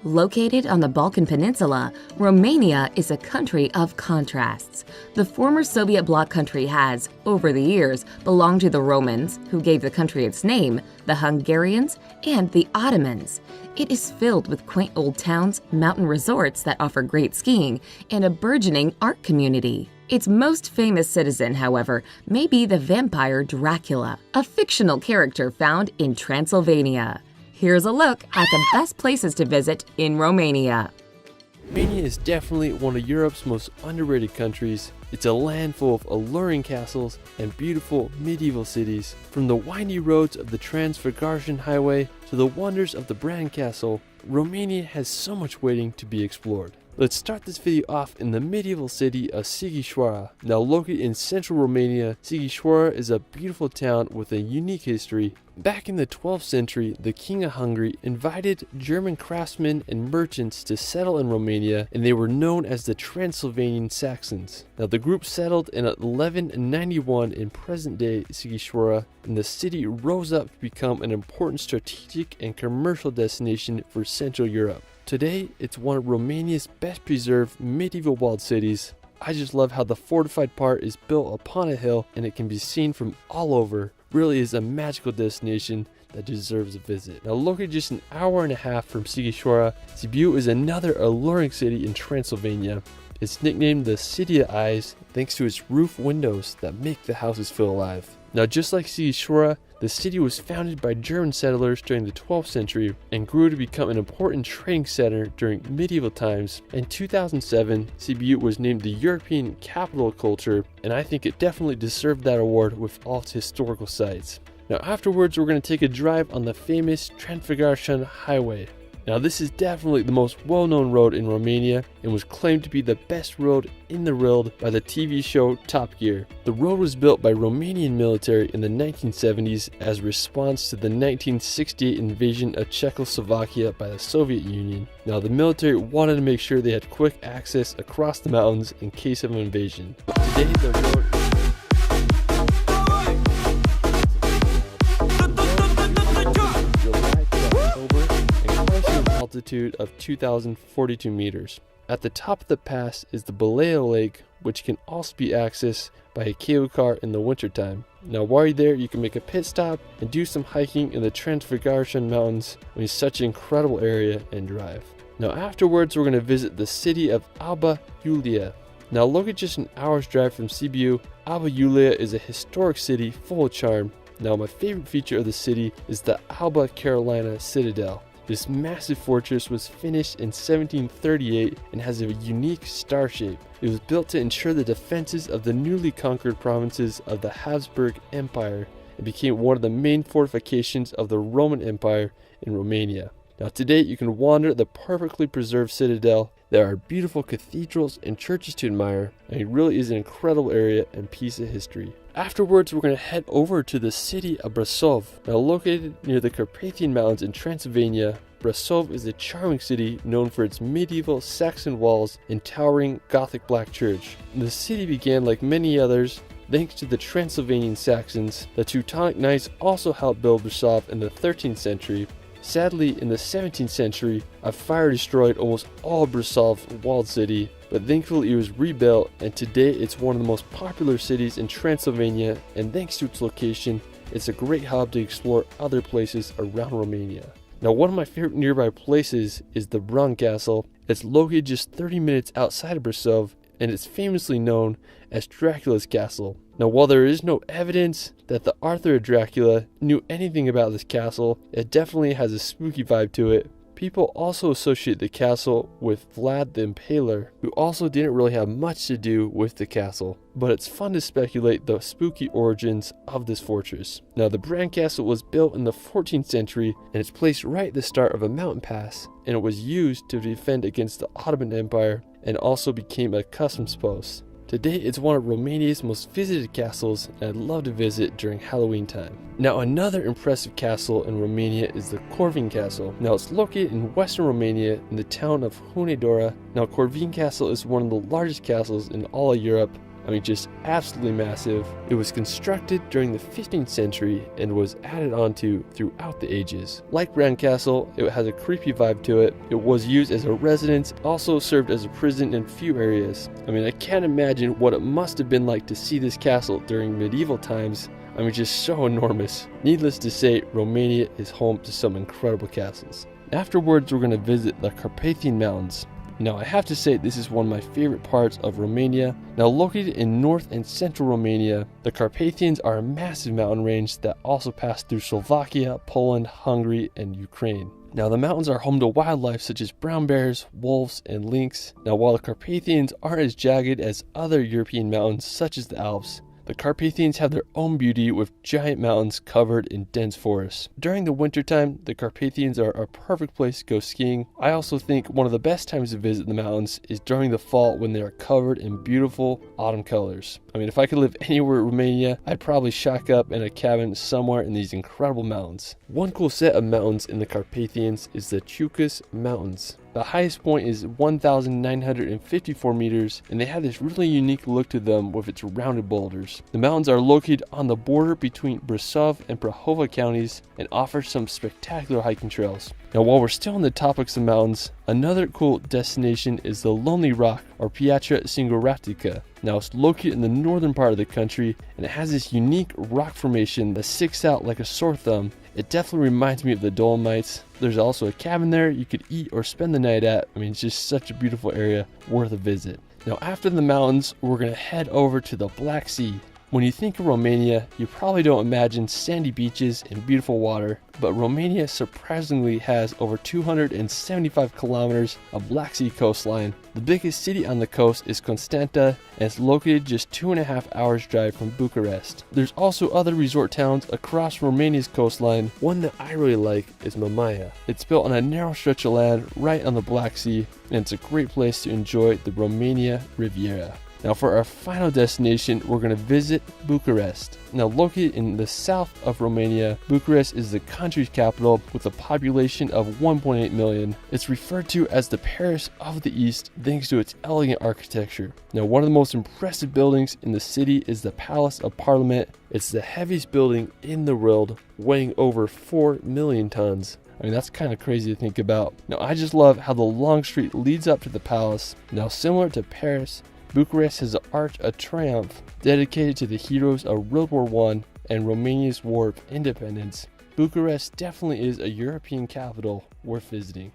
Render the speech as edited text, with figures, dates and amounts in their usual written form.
Located on the Balkan Peninsula, Romania is a country of contrasts. The former Soviet bloc country has, over the years, belonged to the Romans, who gave the country its name, the Hungarians, and the Ottomans. It is filled with quaint old towns, mountain resorts that offer great skiing, and a burgeoning art community. Its most famous citizen, however, may be the vampire Dracula, a fictional character found in Transylvania. Here's a look at the best places to visit in Romania. Romania is definitely one of Europe's most underrated countries. It's a land full of alluring castles and beautiful medieval cities. From the windy roads of the Trans-Făgărașan Highway to the wonders of the Bran Castle, Romania has so much waiting to be explored. Let's start this video off in the medieval city of Sighișoara. Now located in central Romania, Sighișoara is a beautiful town with a unique history. Back in the 12th century, the King of Hungary invited German craftsmen and merchants to settle in Romania, and they were known as the Transylvanian Saxons. Now the group settled in 1191 in present-day Sighișoara, and the city rose up to become an important strategic and commercial destination for Central Europe. Today, it's one of Romania's best preserved medieval walled cities. I just love how the fortified part is built upon a hill and it can be seen from all over. Really is a magical destination that deserves a visit. Now located just an hour and a half from Sighișoara, Sibiu is another alluring city in Transylvania. It's nicknamed the City of Eyes thanks to its roof windows that make the houses feel alive. Now just like Sighișoara, the city was founded by German settlers during the 12th century and grew to become an important trading center during medieval times. In 2007, Sibiu was named the European Capital of Culture, and I think it definitely deserved that award with all its historical sites. Now afterwards, we're going to take a drive on the famous Trans-Făgărașan Highway. Now this is definitely the most well-known road in Romania and was claimed to be the best road in the world by the TV show Top Gear. The road was built by Romanian military in the 1970s as a response to the 1968 invasion of Czechoslovakia by the Soviet Union. Now the military wanted to make sure they had quick access across the mountains in case of an invasion. Today the road altitude of 2,042 meters. At the top of the pass is the Baleo Lake, which can also be accessed by a cable car in the wintertime. Now while you're there, you can make a pit stop and do some hiking in the Trans-Făgărașan Mountains, which is such an incredible area and drive. Now afterwards, we're going to visit the city of Alba Iulia. Now located just an hour's drive from Sibiu, Alba Iulia is a historic city full of charm. Now my favorite feature of the city is the Alba Carolina Citadel. This massive fortress was finished in 1738 and has a unique star shape. It was built to ensure the defenses of the newly conquered provinces of the Habsburg Empire and became one of the main fortifications of the Roman Empire in Romania. Now today you can wander the perfectly preserved citadel. There are beautiful cathedrals and churches to admire, and it really is an incredible area and piece of history. Afterwards, we're going to head over to the city of Brasov. Now located near the Carpathian Mountains in Transylvania, Brasov is a charming city known for its medieval Saxon walls and towering Gothic black church. The city began like many others thanks to the Transylvanian Saxons. The Teutonic Knights also helped build Brasov in the 13th century. Sadly, in the 17th century, a fire destroyed almost all of Brasov's walled city, but thankfully it was rebuilt, and today it's one of the most popular cities in Transylvania, and thanks to its location, it's a great hub to explore other places around Romania. Now one of my favorite nearby places is the Bran Castle. It's located just 30 minutes outside of Brasov, and it's famously known as Dracula's castle. Now while there is no evidence that the author of Dracula knew anything about this castle, it definitely has a spooky vibe to it. People also associate the castle with Vlad the Impaler, who also didn't really have much to do with the castle. But it's fun to speculate the spooky origins of this fortress. Now the Bran Castle was built in the 14th century and it's placed right at the start of a mountain pass, and it was used to defend against the Ottoman Empire and also became a customs post. Today it's one of Romania's most visited castles, and I'd love to visit during Halloween time. Now another impressive castle in Romania is the Corvin Castle. Now it's located in western Romania in the town of Hunedoara. Now Corvin Castle is one of the largest castles in all of Europe. I mean, just absolutely massive. It was constructed during the 15th century and was added onto throughout the ages. Like Bran Castle, it has a creepy vibe to it. It was used as a residence, also served as a prison in few areas. I mean, I can't imagine what it must have been like to see this castle during medieval times. I mean, just so enormous. Needless to say, Romania is home to some incredible castles. Afterwards, we're going to visit the Carpathian Mountains. Now, I have to say this is one of my favorite parts of Romania. Now, located in north and central Romania, the Carpathians are a massive mountain range that also pass through Slovakia, Poland, Hungary, and Ukraine. Now, the mountains are home to wildlife such as brown bears, wolves, and lynx. Now, while the Carpathians aren't as jagged as other European mountains such as the Alps, the Carpathians have their own beauty with giant mountains covered in dense forests. During the wintertime, the Carpathians are a perfect place to go skiing. I also think one of the best times to visit the mountains is during the fall when they are covered in beautiful autumn colors. I mean, if I could live anywhere in Romania, I'd probably shack up in a cabin somewhere in these incredible mountains. One cool set of mountains in the Carpathians is the Chucus Mountains. The highest point is 1,954 meters, and they have this really unique look to them with its rounded boulders. The mountains are located on the border between Brasov and Prahova counties and offer some spectacular hiking trails. Now, while we're still on the topics of mountains, another cool destination is the Lonely Rock, or Piatra Singuratica. Now, it's located in the northern part of the country, and it has this unique rock formation that sticks out like a sore thumb. It definitely reminds me of the Dolomites. There's also a cabin there you could eat or spend the night at. I mean, it's just such a beautiful area, worth a visit. Now, after the mountains, we're going to head over to the Black Sea. When you think of Romania, you probably don't imagine sandy beaches and beautiful water, but Romania surprisingly has over 275 kilometers of Black Sea coastline. The biggest city on the coast is Constanta, and it's located just 2.5 hours drive from Bucharest. There's also other resort towns across Romania's coastline. One that I really like is Mamaia. It's built on a narrow stretch of land right on the Black Sea, and it's a great place to enjoy the Romania Riviera. Now, for our final destination, we're going to visit Bucharest. Now, located in the south of Romania, Bucharest is the country's capital with a population of 1.8 million. It's referred to as the Paris of the East thanks to its elegant architecture. Now, one of the most impressive buildings in the city is the Palace of Parliament. It's the heaviest building in the world, weighing over 4 million tons. I mean, that's kind of crazy to think about. Now, I just love how the long street leads up to the palace. Now, similar to Paris, Bucharest has an Arch of Triumph dedicated to the heroes of World War I and Romania's War of Independence. Bucharest definitely is a European capital worth visiting.